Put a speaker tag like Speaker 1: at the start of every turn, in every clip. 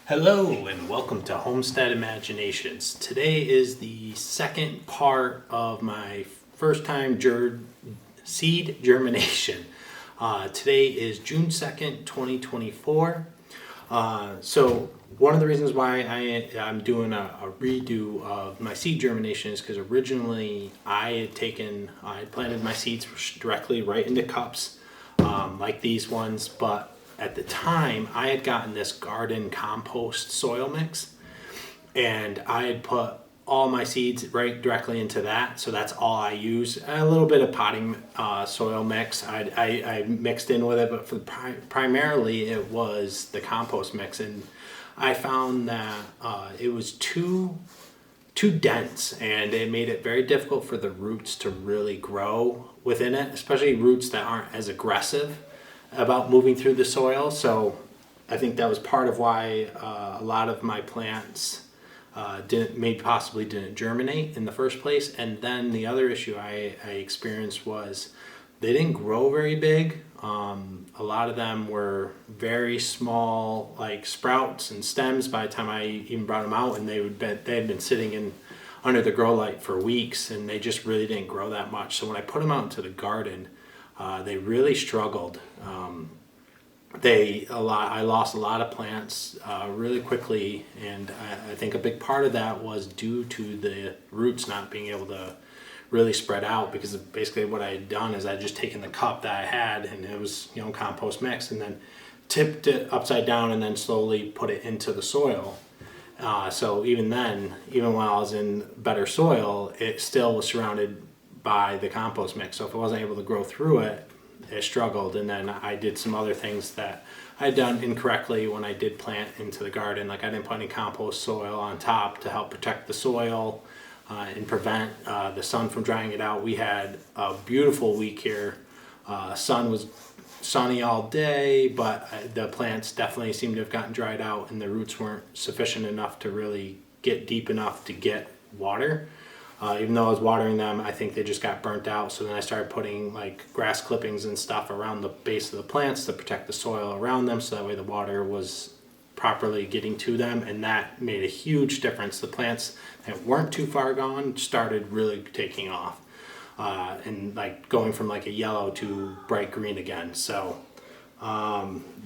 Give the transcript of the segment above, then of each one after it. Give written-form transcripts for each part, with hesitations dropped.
Speaker 1: Hello and welcome to Homestead Imaginations. Today is the second part of my first time seed germination. Today is June 2nd, 2024. So one of the reasons why I'm doing a redo of my seed germination is because originally I had planted my seeds directly right into cups, like these ones, but at the time I had gotten this garden compost soil mix and I had put all my seeds right directly into that, so that's all I use. A little bit of potting soil mix I mixed in with it, but primarily it was the compost mix, and I found that it was too dense and it made it very difficult for the roots to really grow within it, especially roots that aren't as aggressive about moving through the soil. So I think that was part of why a lot of my plants possibly didn't germinate in the first place. And then the other issue I experienced was they didn't grow very big. A lot of them were very small, like sprouts and stems by the time I even brought them out, and they had been sitting under the grow light for weeks, and they just really didn't grow that much. So when I put them out into the garden, they really struggled. I lost a lot of plants really quickly, and I think a big part of that was due to the roots not being able to really spread out, because basically what I had done is I just taken the cup that I had, and it was compost mix, and then tipped it upside down and then slowly put it into the soil. So even then, even when I was in better soil, it still was surrounded by the compost mix. So if I wasn't able to grow through it, it struggled. And then I did some other things that I had done incorrectly when I did plant into the garden. Like I didn't put any compost soil on top to help protect the soil and prevent the sun from drying it out. We had a beautiful week here. Sun was sunny all day, but the plants definitely seemed to have gotten dried out, and the roots weren't sufficient enough to really get deep enough to get water. Even though I was watering them, I think they just got burnt out. So then I started putting like grass clippings and stuff around the base of the plants to protect the soil around them, so that way the water was properly getting to them, and that made a huge difference. The plants that weren't too far gone started really taking off, and like going from like a yellow to bright green again. So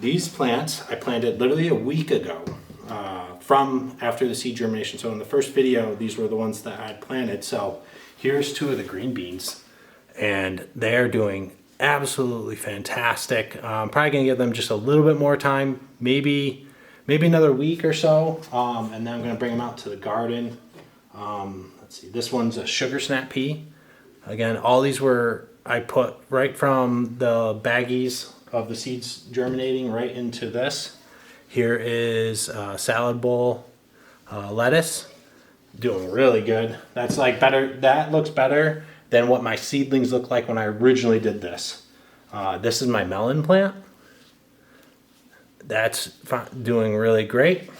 Speaker 1: these plants I planted literally a week ago. From after the seed germination. So in the first video, these were the ones that I had planted. So here's two of the green beans, and they're doing absolutely fantastic. I'm probably gonna give them just a little bit more time, maybe another week or so, and then I'm gonna bring them out to the garden. Let's see, this one's a sugar snap pea. Again, all these I put right from the baggies of the seeds germinating right into this. Here is a salad bowl lettuce, doing really good. That's like better. That looks better than what my seedlings looked like when I originally did this. This is my melon plant. That's doing really great.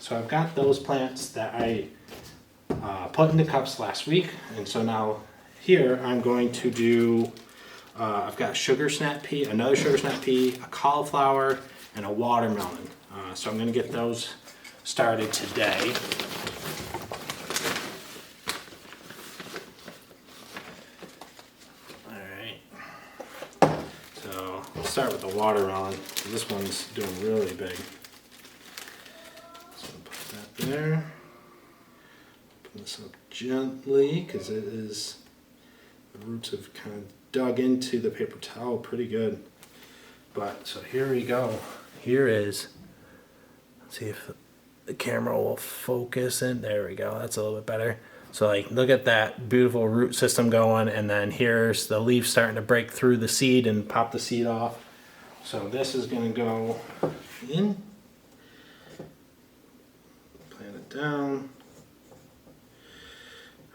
Speaker 1: So I've got those plants that I put into cups last week, and so now here I'm going to do. I've got sugar snap pea, another sugar snap pea, a cauliflower, and a watermelon. So I'm going to get those started today. Alright, so let's start with the watermelon. This one's doing really big. So put that there. Put this up gently, because the roots have kind of dug into the paper towel pretty good. But so here we go. Here is, let's see if the camera will focus in. There we go. That's a little bit better. So like, look at that beautiful root system going, and then here's the leaf starting to break through the seed and pop the seed off. So this is going to go in. Plant it down.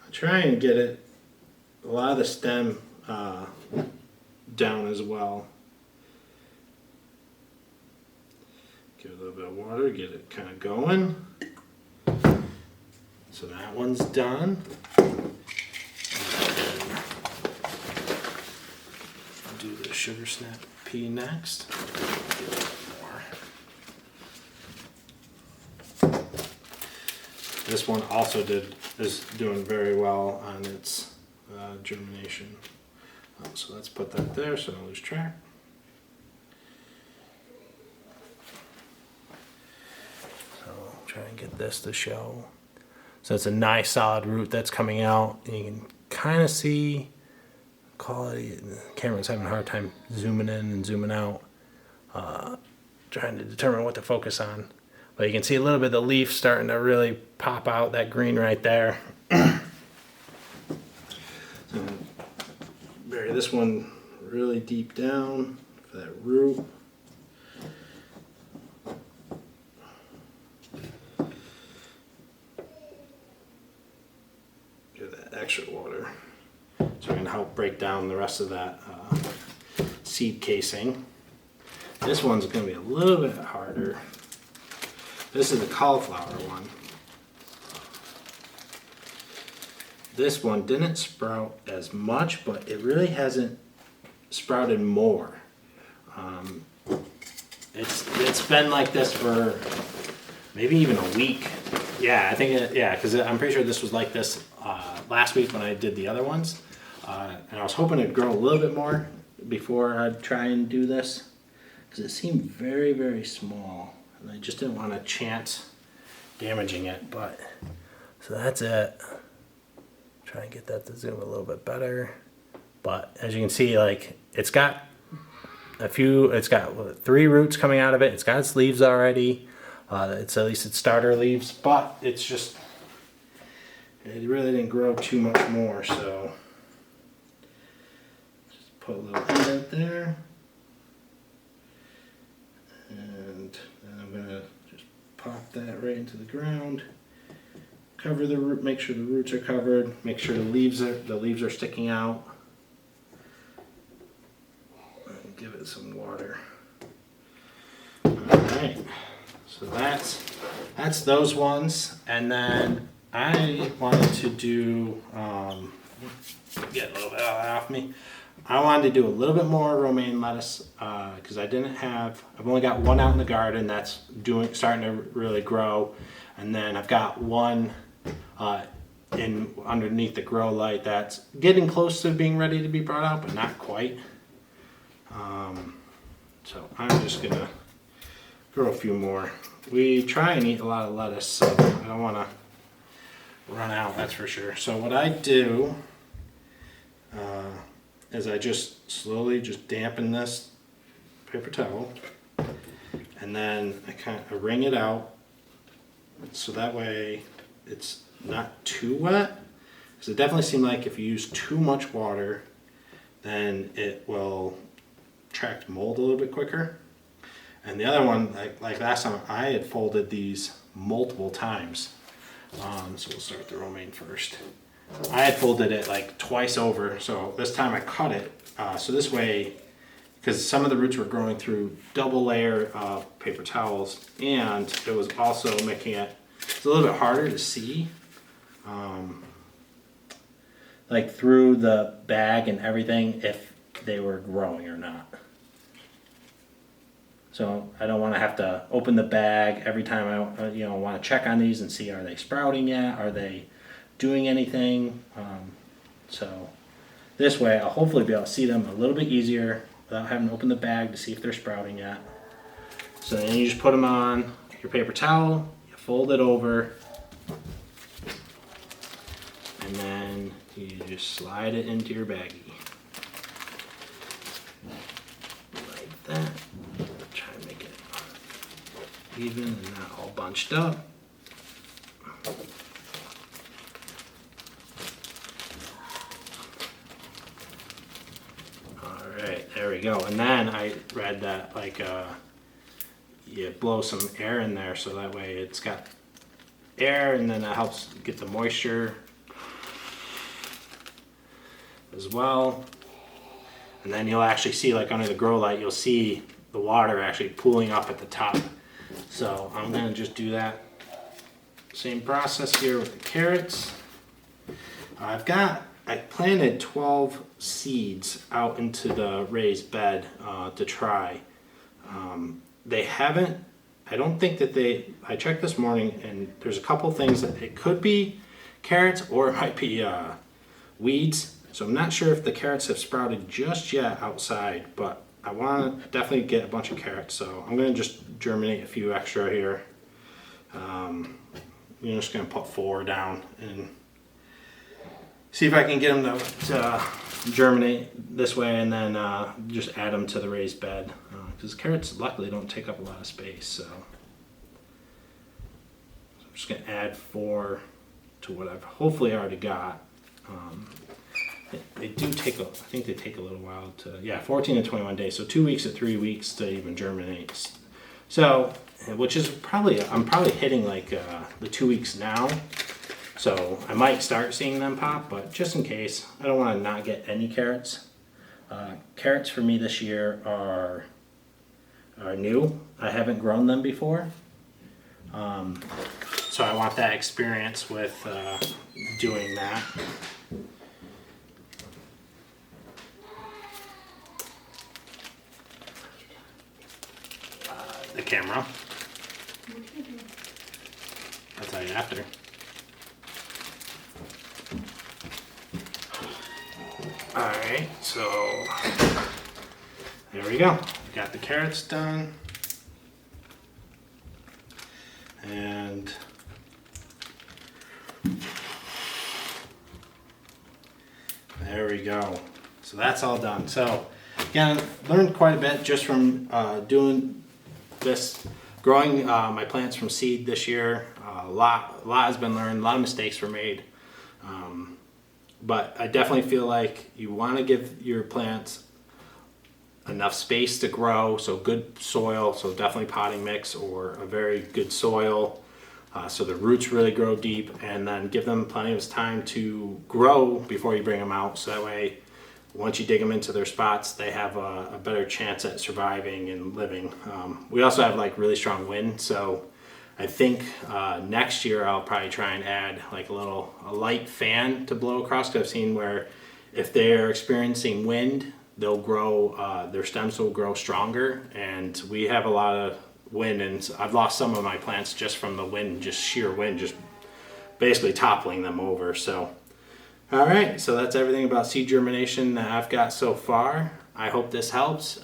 Speaker 1: I'll try and get a lot of the stem down as well. Give it a little bit of water, get it kind of going. So that one's done. I'll do the sugar snap pea next. This one also is doing very well on its germination. So let's put that there so I don't lose track. So I'll try and get this to show. So it's a nice solid root that's coming out. And you can kind of see quality. The camera's having a hard time zooming in and zooming out, trying to determine what to focus on. But you can see a little bit of the leaf starting to really pop out, that green right there. Bury this one really deep down for that root. Get that extra water. So we're going to help break down the rest of that seed casing. This one's going to be a little bit harder. This is the cauliflower one. This one didn't sprout as much, but it really hasn't sprouted more. It's been like this for maybe even a week. Yeah, I think because I'm pretty sure this was like this last week when I did the other ones. And I was hoping it'd grow a little bit more before I'd try and do this, because it seemed very, very small. And I just didn't want to chance damaging it, but so that's it. Try and get that to zoom a little bit better. But as you can see, like it's got it's got 3 roots coming out of it. It's got its leaves already. It's at least its starter leaves, but it's just, it really didn't grow too much more, so just put a little indent there. And then I'm gonna just pop that right into the ground. Cover the root, make sure the roots are covered, make sure the leaves are sticking out. And give it some water. Alright. So that's those ones. And then I wanted to do get a little bit off me. I wanted to do a little bit more romaine lettuce because I've only got one out in the garden that's starting to really grow, and then I've got one underneath the grow light that's getting close to being ready to be brought out, but not quite. So I'm just gonna grow a few more. We try and eat a lot of lettuce, so I don't want to run out, that's for sure. So what I do is I just slowly just dampen this paper towel, and then I kind of wring it out so that way it's not too wet, because it definitely seemed like if you use too much water then it will attract mold a little bit quicker. And the other one, like last time, I had folded these multiple times. So we'll start with the romaine first. I had folded it like twice over, so this time I cut it. So this way, because some of the roots were growing through double layer of paper towels, and it was also making it a little bit harder to see, like through the bag and everything, if they were growing or not. So I don't want to have to open the bag every time I want to check on these and see, are they sprouting yet? Are they doing anything? So this way I'll hopefully be able to see them a little bit easier without having to open the bag to see if they're sprouting yet. So then you just put them on your paper towel, you fold it over, and then you just slide it into your baggie. Like that. Try and make it even and not all bunched up. Alright, there we go. And then I read that you blow some air in there so that way it's got air, and then that helps get the moisture as well. And then you'll actually see, like under the grow light, you'll see the water actually pooling up at the top. So I'm going to just do that same process here with the carrots. I planted 12 seeds out into the raised bed to try. I I don't think that I checked this morning and there's a couple things that it could be carrots or it might be weeds. So I'm not sure if the carrots have sprouted just yet outside, but I want to definitely get a bunch of carrots. So I'm going to just germinate a few extra here. I'm just going to put 4 down and see if I can get them to germinate this way, and then just add them to the raised bed, because carrots luckily don't take up a lot of space. So I'm just going to add 4 to what I've hopefully already got. They do take I think they take a little while to, 14 to 21 days, so 2 weeks to 3 weeks to even germinate. So, which is I'm probably hitting like the 2 weeks now. So I might start seeing them pop, but just in case, I don't want to not get any carrots. Carrots for me this year are new. I haven't grown them before. So I want that experience with doing that. The camera. I'll tell you after. Alright, so there we go. Got the carrots done. And there we go. So that's all done. So again, learned quite a bit just from doing this, growing my plants from seed this year. A lot has been learned, a lot of mistakes were made. But I definitely feel like you want to give your plants enough space to grow, so good soil, so definitely potting mix or a very good soil, so the roots really grow deep, and then give them plenty of time to grow before you bring them out, so that way once you dig them into their spots, they have a better chance at surviving and living. We also have like really strong wind, so I think next year I'll probably try and add like a light fan to blow across, because I've seen where if they're experiencing wind, they'll grow, their stems will grow stronger, and we have a lot of wind, and I've lost some of my plants just from the wind, just sheer wind, just basically toppling them over. So, all right, so that's everything about seed germination that I've got so far. I hope this helps.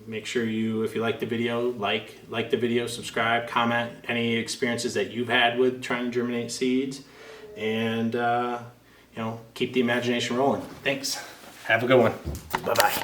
Speaker 1: Make sure if you like the video, like the video, subscribe, comment any experiences that you've had with trying to germinate seeds, and keep the imagination rolling. Thanks. Have a good one. Bye-bye.